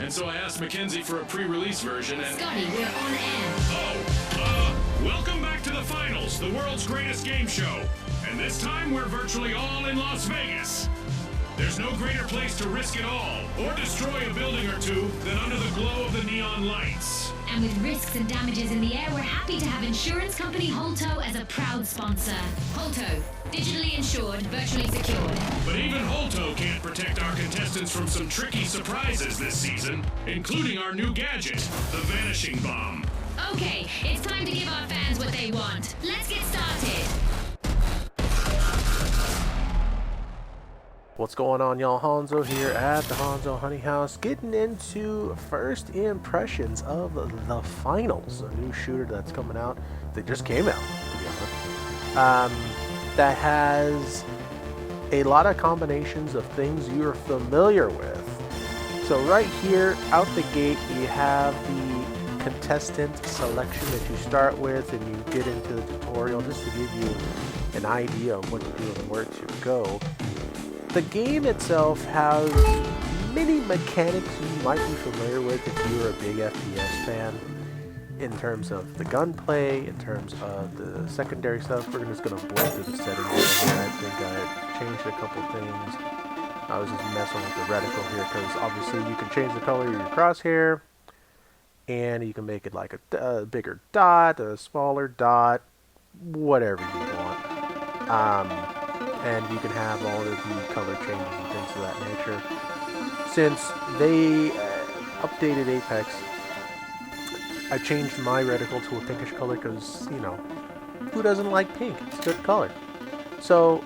And so I asked Mackenzie for a pre-release version and... Scotty, we're on air. Welcome back to the finals, the world's greatest game show. And this time we're virtually all in Las Vegas. There's no greater place to risk it all, or destroy a building or two, than under the glow of the neon lights. And with risks and damages in the air, we're happy to have insurance company Holto as a proud sponsor. Holto, digitally insured, virtually secured. But even Holto can't protect our contestants from some tricky surprises this season, including our new gadget, the Vanishing Bomb. Okay, it's time to give our fans what they want. Let's get started. What's going on, y'all? Hanzo here at the Hanzo Honey House, getting into first impressions of The Finals, a new shooter that's coming out. That just came out, to be honest. That has a lot of combinations of things you're familiar with. So right here, out the gate, you have the contestant selection that you start with, and you get into the tutorial just to give you an idea of what to do and where to go. The game itself has many mechanics you might be familiar with if you're a big FPS fan, in terms of the gunplay, in terms of the secondary stuff. We're just going to blow through the settings here. I think I changed a couple things. I was just messing with the reticle here because obviously you can change the color of your crosshair, and you can make it like a bigger dot, a smaller dot, whatever you want. And you can have all of the color changes and things of that nature. Since they updated Apex, I changed my reticle to a pinkish color because, you know, who doesn't like pink? It's a good color. So,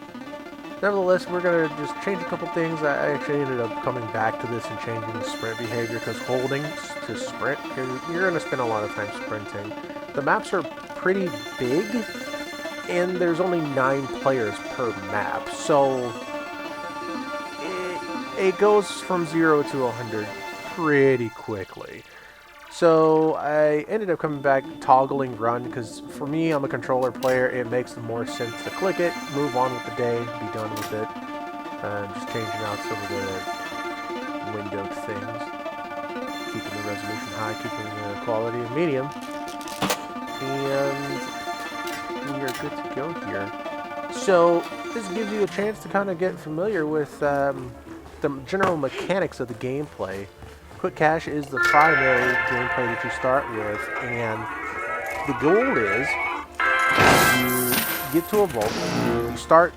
nevertheless, we're going to just change a couple things. I actually ended up coming back to this and changing the sprint behavior because holding to sprint, you're going to spend a lot of time sprinting. The maps are pretty big, and there's only 9 players per map, so it goes from 0 to 100 pretty quickly. So I ended up coming back toggling run, because for me, I'm a controller player, it makes more sense to click it, move on with the day, be done with it, just changing out some of the windowed things, keeping the resolution high, keeping the quality medium, and we are good to go here. So this gives you a chance to kind of get familiar with the general mechanics of the gameplay. Quick cash is the primary gameplay that you start with, and the goal is you get to a vault, you start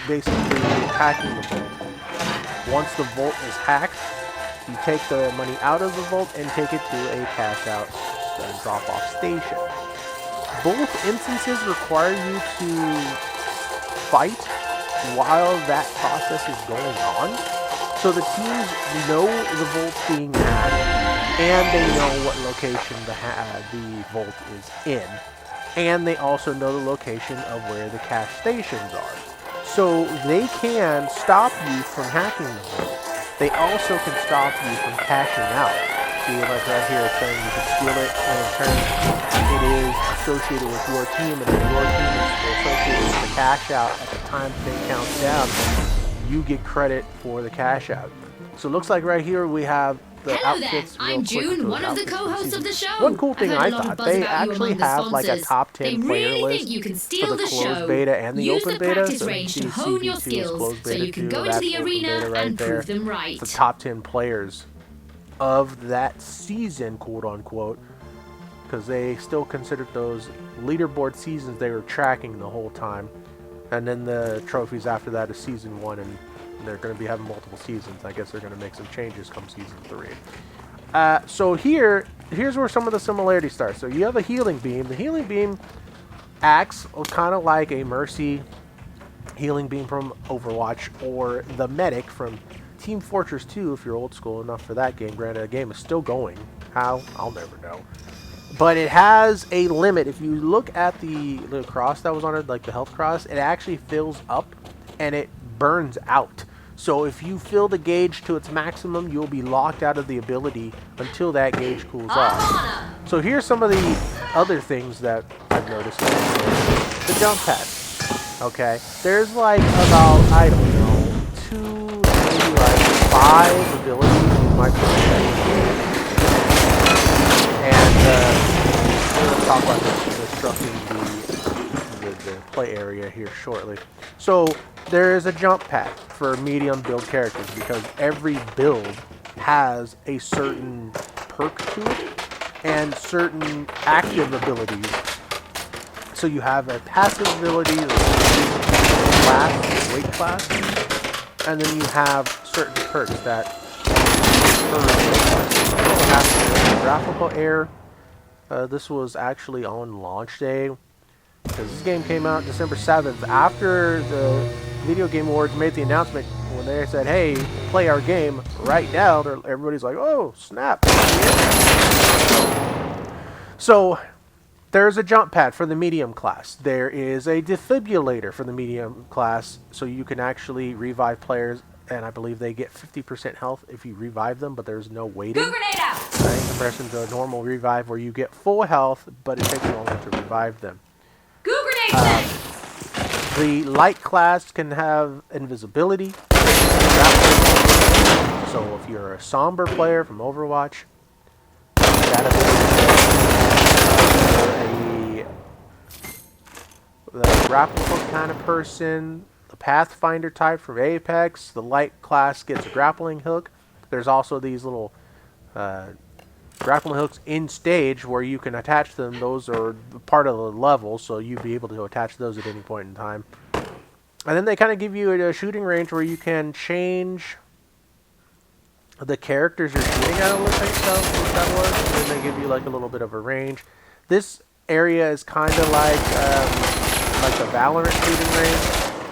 basically hacking the vault. Once the vault is hacked, you take the money out of the vault and take it to a cash out drop-off station. Both instances require you to fight while that process is going on. So the teams know the vault's being hacked, and they know what location the vault is in. And they also know the location of where the cash stations are. So they can stop you from hacking the vault. They also can stop you from cashing out. See, like right here, it's saying you can steal it, and in turn, it is associated with your team, and if your team is associated with the cash out at the time thing counts down, you get credit for the cash out. So it looks like right here we have the outfits. Hello there, I'm June, one of the co-hosts of the show. One cool thing I thought, they actually have like a top 10 player list for the closed beta and the open beta. So range to hone your skills, so you can go into the arena and prove them right. The top 10 players of that season, quote unquote, because they still considered those leaderboard seasons they were tracking the whole time, and then the trophies after that is season 1, and they're going to be having multiple seasons. I guess they're going to make some changes come season 3. So here's where some of the similarities start. So you have a healing beam. The healing beam acts kind of like a mercy healing beam from Overwatch, or the medic from Team Fortress 2, if you're old school enough for that game. Granted, the game is still going. How? I'll never know. But it has a limit. If you look at the little cross that was on it, like the health cross, it actually fills up and it burns out. So if you fill the gauge to its maximum, you'll be locked out of the ability until that gauge cools off. So here's some of the other things that I've noticed. The jump pad. Okay, there's like about, I don't know, 2, maybe like 5 abilities you microwaves. And we're going to talk about the play area here shortly. So there is a jump pad for medium build characters because every build has a certain perk to it and certain active abilities. So you have a passive ability, class, weight class, and then you have certain perks that have graphical error. This was actually on launch day because this game came out December 7th after the Video Game Awards made the announcement when they said, hey, play our game right now. Everybody's like, oh, snap. So there's a jump pad for the medium class. There is a defibrillator for the medium class, so you can actually revive players, and I believe they get 50% health if you revive them, but there's no waiting. Grenade out! In comparison to a normal revive where you get full health, but it takes longer to revive them. Grenade the light class can have invisibility. So if you're a somber player from Overwatch, that ability, the grapple hook kind of person, the Pathfinder type from Apex, the light class gets a grappling hook. There's also these little grappling hooks in stage where you can attach them. Those are part of the level, so you'd be able to attach those at any point in time. And then they kind of give you a shooting range where you can change the characters you're shooting at, it looks like that was. And they give you like a little bit of a range. This area is kind of like the Valorant shooting range.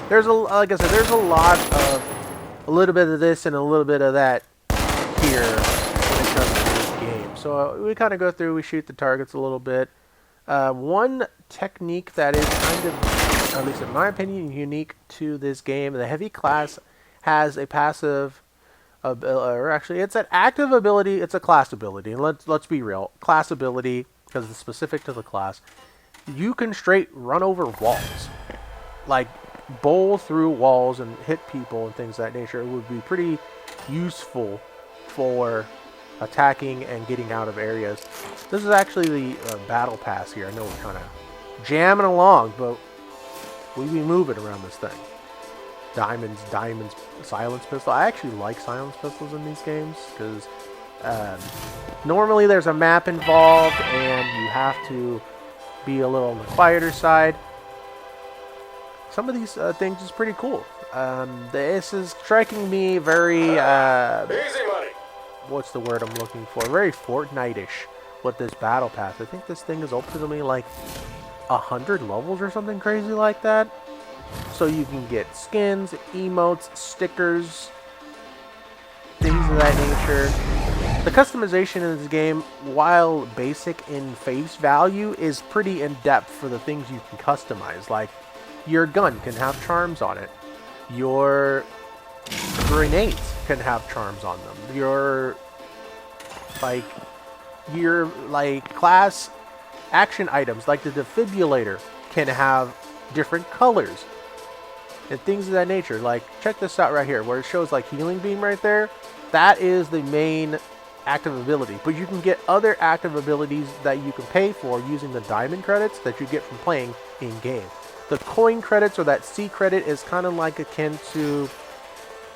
There's like I said, there's a little bit of this and a little bit of that here when it comes to this game. So we kind of go through, we shoot the targets a little bit. One technique that is kind of, at least in my opinion, unique to this game, the heavy class has a passive, or actually it's an active ability, it's a class ability. And let's be real, class ability, because it's specific to the class, you can straight run over walls. Like, bowl through walls and hit people and things of that nature. It would be pretty useful for attacking and getting out of areas. This is actually the battle pass here. I know we're kind of jamming along, but we be moving around this thing. Diamonds, silence pistol. I actually like silence pistols in these games because normally there's a map involved and you have to be a little on the quieter side. Some of these things is pretty cool. This is striking me very, easy money. What's the word I'm looking for? Very Fortnite-ish with this battle pass. I think this thing is ultimately like 100 levels or something crazy like that. So you can get skins, emotes, stickers, things of that nature. The customization in this game, while basic in face value, is pretty in-depth for the things you can customize. Like, your gun can have charms on it. Your grenades can have charms on them. Your class action items, like the defibrillator, can have different colors and things of that nature. Like, check this out right here, where it shows like healing beam right there. That is the main active ability, but you can get other active abilities that you can pay for using the diamond credits that you get from playing in game. The coin credits, or that C credit, is kind of like akin to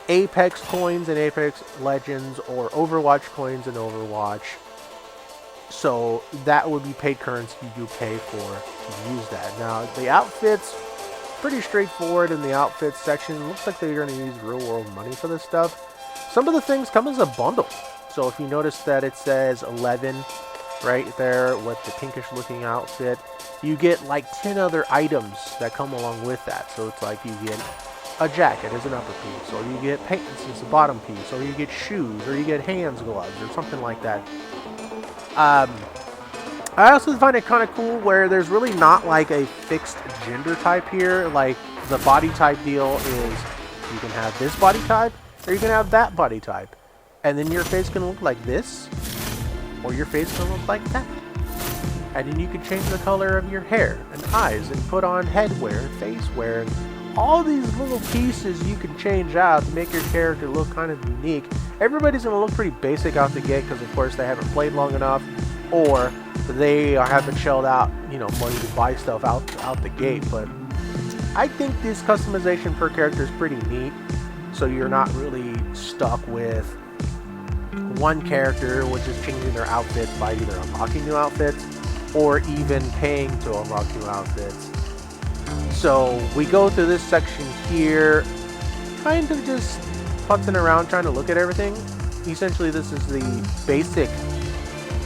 Apex coins in Apex Legends or Overwatch coins in Overwatch. So that would be paid currency you pay for to use that. Now, the outfits, pretty straightforward in the outfits section. Looks like they're going to use real world money for this stuff. Some of the things come as a bundle. So if you notice that it says 11 right there with the pinkish looking outfit, you get like 10 other items that come along with that. So it's like you get a jacket as an upper piece, or you get pants as a bottom piece, or you get shoes, or you get hands gloves, or something like that. I also find it kind of cool where there's really not like a fixed gender type here. Like, the body type deal is you can have this body type, or you can have that body type. And then your face can look like this, or your face can look like that. And then you can change the color of your hair and eyes and put on headwear and face wear. And all these little pieces you can change out to make your character look kind of unique. everybody's going to look pretty basic out the gate because, of course, they haven't played long enough, or they haven't shelled out, you know, money to buy stuff out the gate. But I think this customization per character is pretty neat, so you're not really stuck with one character, which is changing their outfits by either unlocking new outfits or even paying to unlock new outfits. So we go through this section here, kind of just putzing around, trying to look at everything. Essentially, this is the basic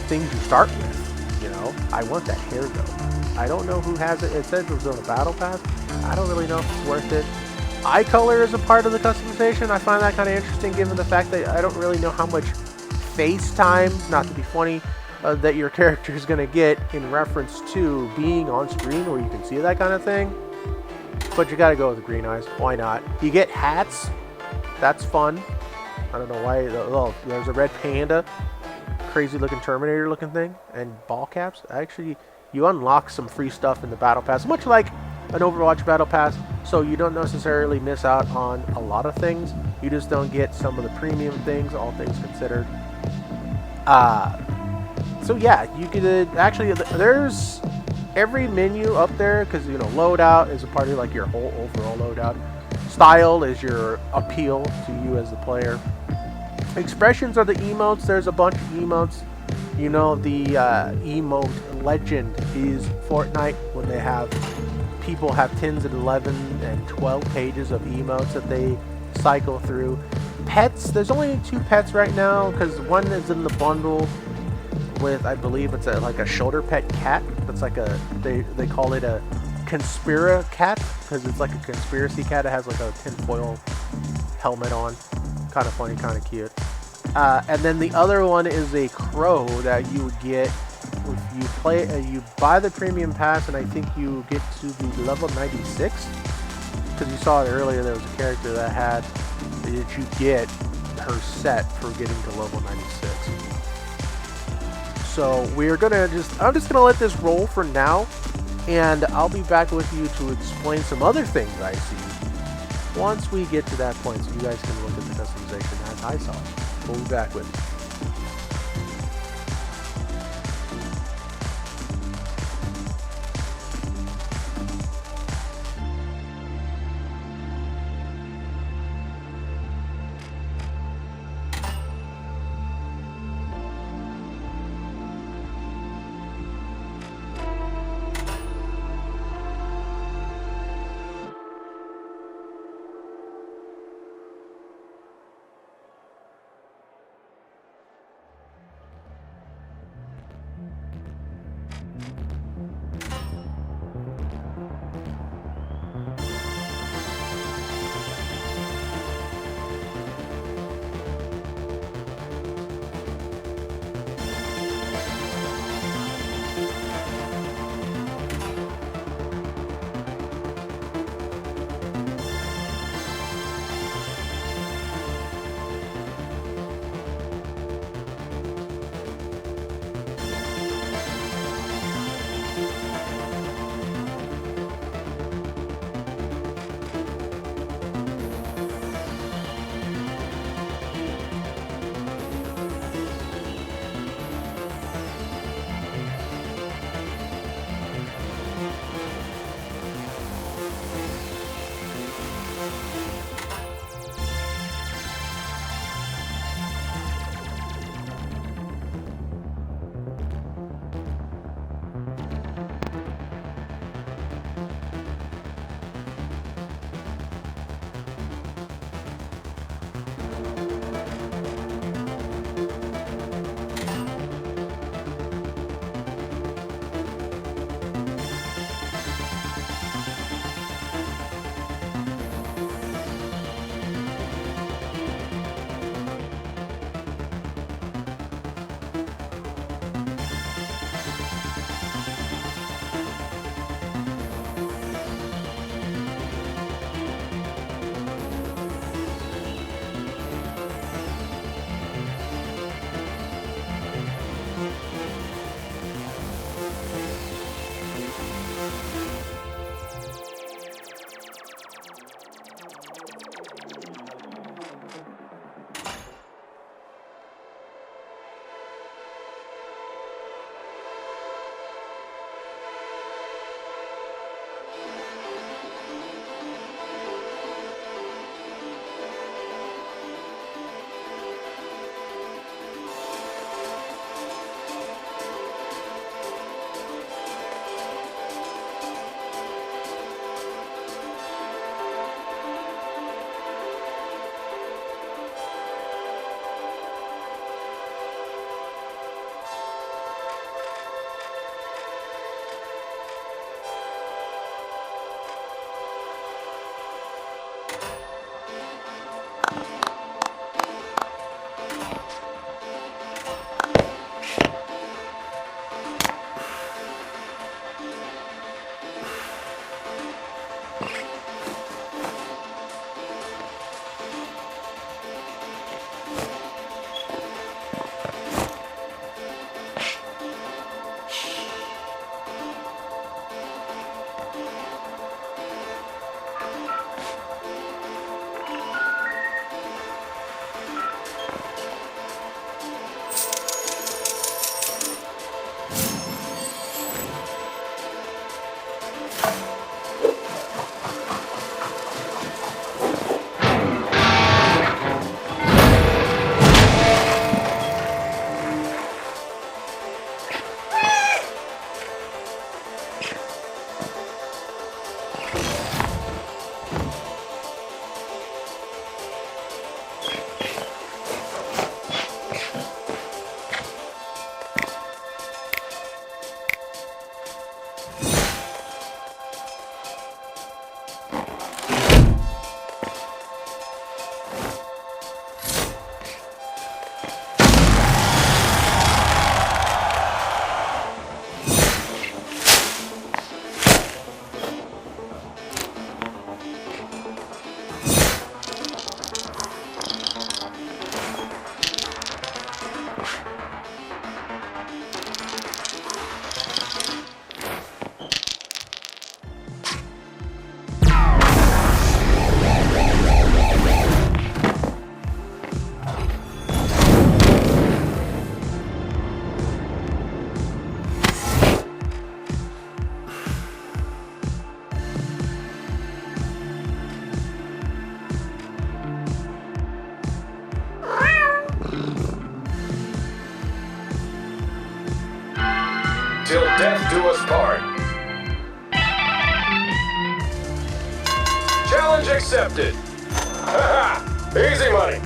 things you start with. You know, I want that hair though. I don't know who has it. It says it was on a battle pass. I don't really know if it's worth it. Eye color is a part of the customization. I find that kind of interesting, given the fact that I don't really know how much face time, not to be funny, that your character is going to get in reference to being on screen where you can see that kind of thing. But you got to go with the green eyes. Why not? You get hats. That's fun. I don't know why. Oh, there's a red panda, crazy looking Terminator looking thing, and ball caps. Actually, you unlock some free stuff in the battle pass, much like an Overwatch battle pass, so you don't necessarily miss out on a lot of things. You just don't get some of the premium things, all things considered. So yeah, you could actually, there's every menu up there, because, you know, loadout is a part of like your whole overall loadout. Style is your appeal to you as the player. Expressions are the emotes. There's a bunch of emotes. You know, the emote legend is Fortnite, when they have people have 10s and 11 and 12 pages of emotes that they cycle through. Pets, there's only 2 pets right now, because one is in the bundle with, I believe it's like a shoulder pet cat. That's like a, they call it a conspira cat, because it's like a conspiracy cat. It has like a tinfoil helmet on. Kind of funny, kind of cute. And then the other one is a crow that you would get if you play, you buy the premium pass, and I think you get to the level 96. Because you saw it earlier, there was a character that you get her set for getting to level 96. So we're gonna I'm just gonna let this roll for now, and I'll be back with you to explain some other things I see once we get to that point, so you guys can look at the customization as I saw. We'll be back with you. till death do us part. Challenge accepted. Haha, easy money.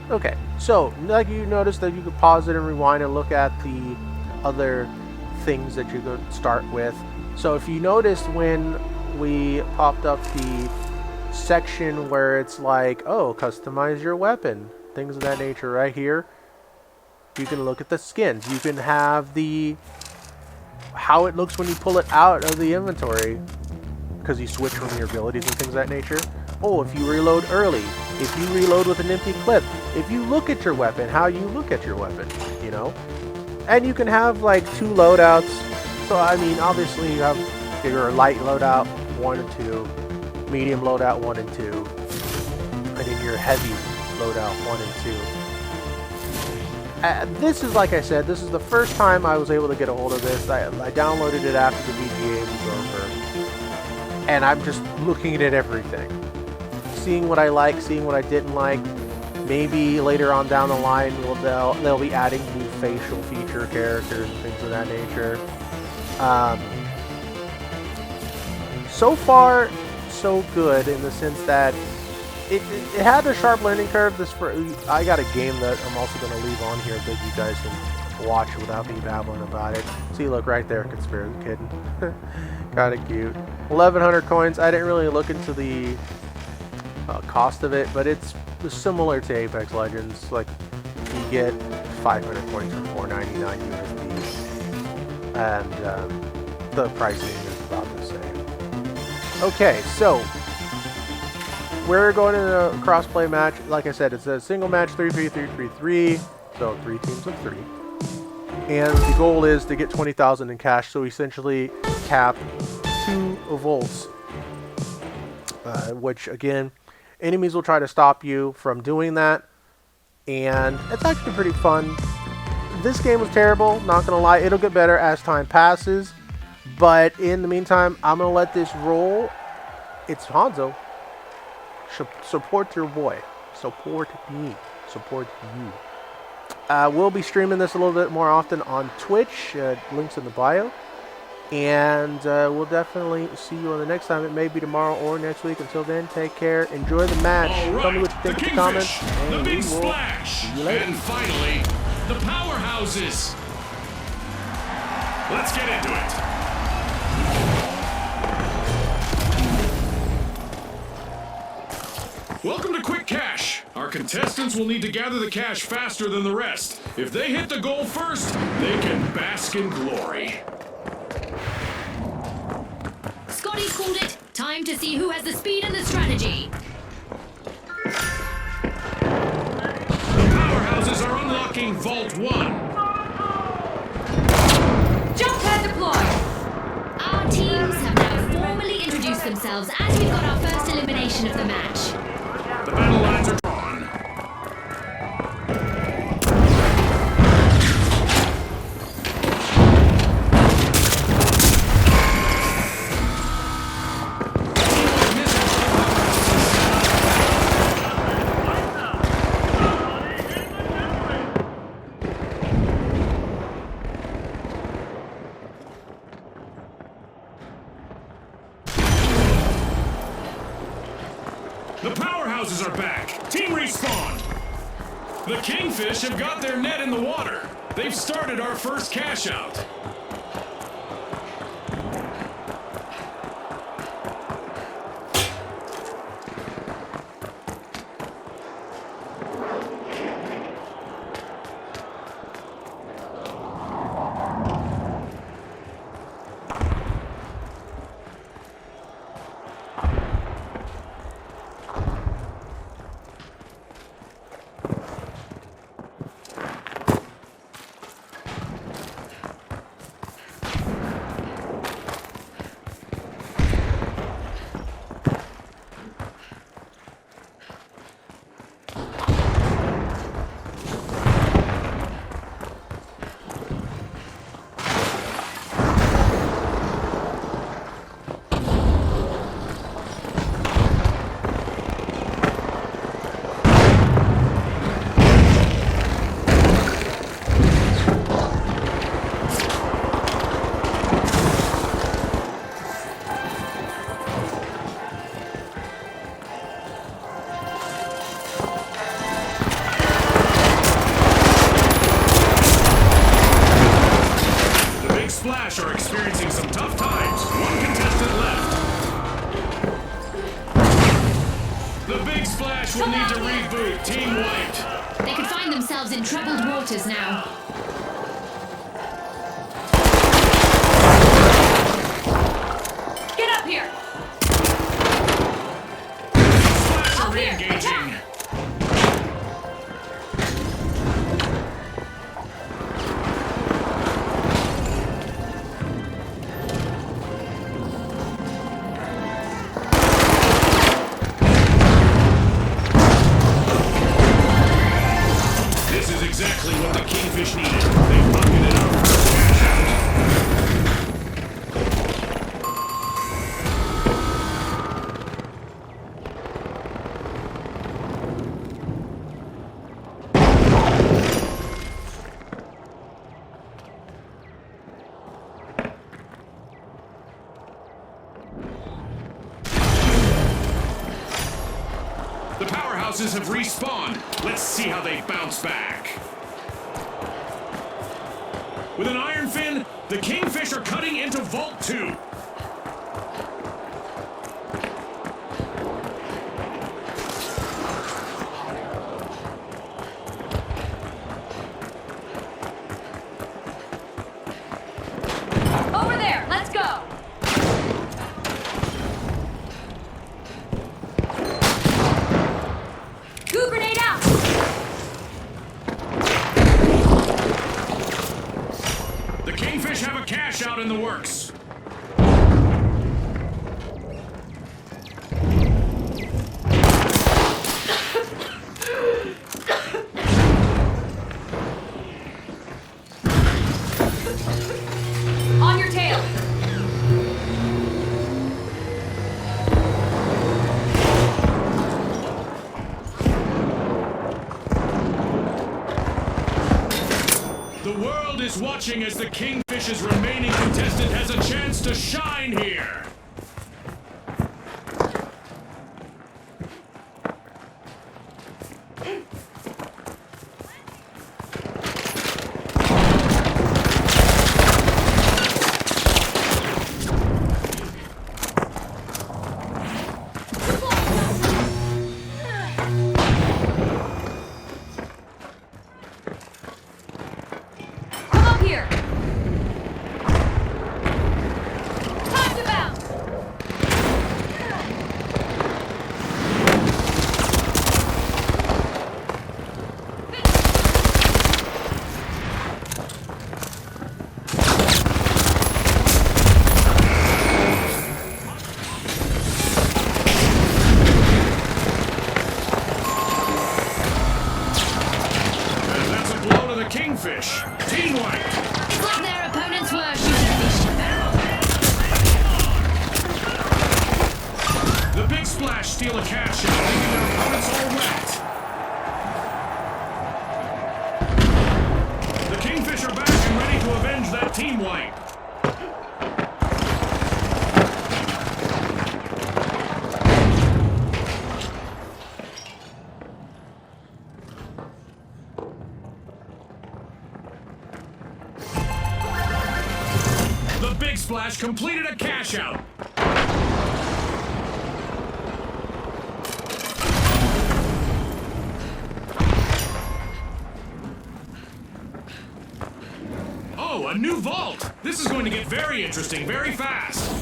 Okay, so like you noticed that you could pause it and rewind and look at the other things that you could start with. So if you noticed when we popped up the section where it's like, oh, customize your weapon, things of that nature right here, you can look at the skins. You can have the how it looks when you pull it out of the inventory because you switch from your abilities and things of that nature. Oh, if you reload early, if you reload with an empty clip, if you look at your weapon, how you look at your weapon, you know? And you can have like 2 loadouts. So, I mean, obviously you have your light loadout 1 and 2, medium loadout 1 and 2, and then your heavy loadout 1 and 2. This is, like I said, this is the first time I was able to get a hold of this. I downloaded it after the VGA was over. And I'm just looking at everything. Seeing what I like, seeing what I didn't like. Maybe later on down the line they'll be adding new facial feature characters and things of that nature. So far, so good in the sense that it had a sharp learning curve. I got a game that I'm also going to leave on here that you guys can watch without me babbling about it. See, look right there, Conspiracy Kitten. Kind of cute. 1,100 coins. I didn't really look into the cost of it, but it's similar to Apex Legends. Like, you get 500 coins for $4.99 USD, and the pricing is about the same. Okay, so we're going in a crossplay match. Like I said, it's a single match, 3-3-3-3-3, so 3 teams of 3. And the goal is to get 20,000 in cash, so essentially cap 2 volts, which again, enemies will try to stop you from doing that, and it's actually pretty fun. This game was terrible, not gonna lie. It'll get better as time passes, but in the meantime, I'm gonna let this roll. It's Hanzo. Support your boy. Support me. Support you. We'll be streaming this a little bit more often on Twitch. Links in the bio. And we'll definitely see you on the next time. It may be tomorrow or next week. Until then, take care. Enjoy the match. All Tell me right, what you think the in the comments. Kingfish, And the we big will splash, see you later. and finally, the powerhouses. Let's get into it. Welcome to Quick Cash. Our contestants will need to gather the cash faster than the rest. If they hit the goal first, they can bask in glory. Scotty called it. Time to see who has the speed and the strategy. The powerhouses are unlocking Vault 1. Jump pad deployed. Our teams have now formally introduced themselves as we've got our first elimination of the match. The battle lines are drawn. The powerhouses are back. Team respawned. The Kingfish have got their net in the water. They've started our first cash out. Splash are experiencing some tough times. One contestant left. The Big Splash will need to reboot. Team wiped. They could find themselves in troubled waters now. Get up here! Splash are re-engaging. Exactly what the Kingfish needed. They pocketed our first cash The powerhouses have respawned. Let's see how they bounce back. With an iron fin, the Kingfish are cutting into Vault 2. Over there, let's go! Goo grenade out! The Kingfish have a cash out in the works. On your tail! The world is watching as the Kingfish Kingfish's remaining contestant has a chance to shine here. Kingfish, team white. It's like their opponents were shooting fish. The big splash steal a cash out, leaving their opponents all wet. The Kingfish are back and ready to avenge that team white. Big Splash completed a cash out. Oh, a new vault. This is going to get very interesting very fast.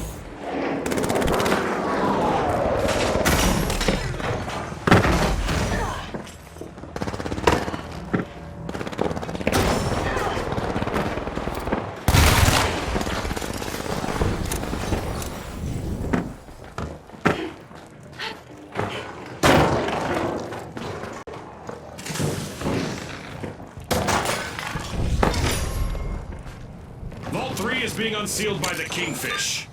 Vault 3 is being unsealed by the Kingfish.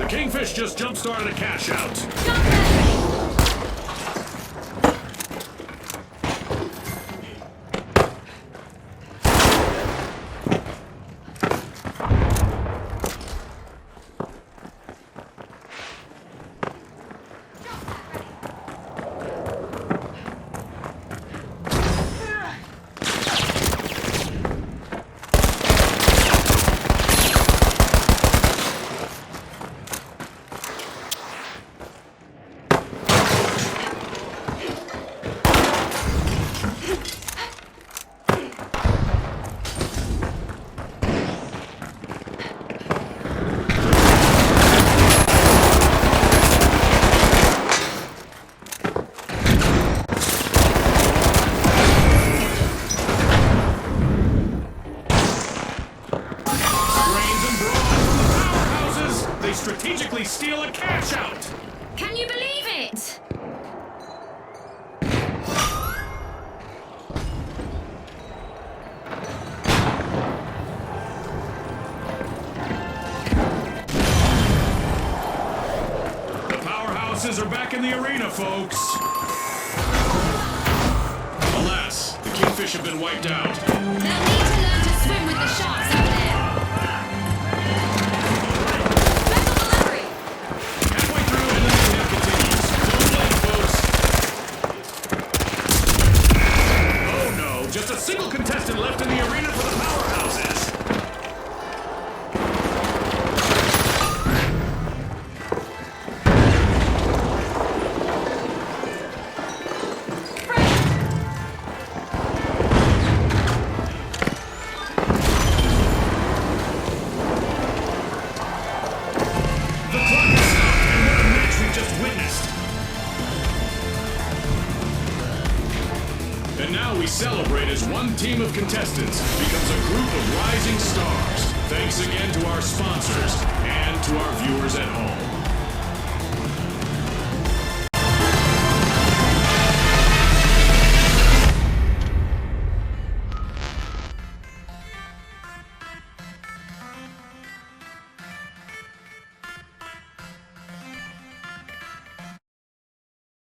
Kingfish just jump-started a cash out. Strategically steal a cash out. Can you believe it? The powerhouses are back in the arena, folks. Alas, the Kingfish have been wiped out. They'll need to learn to swim with the sharks over there. Just a single contestant left in the arena for the powerhouses. celebrate as one team of contestants becomes a group of rising stars. Thanks again to our sponsors and to our viewers at home.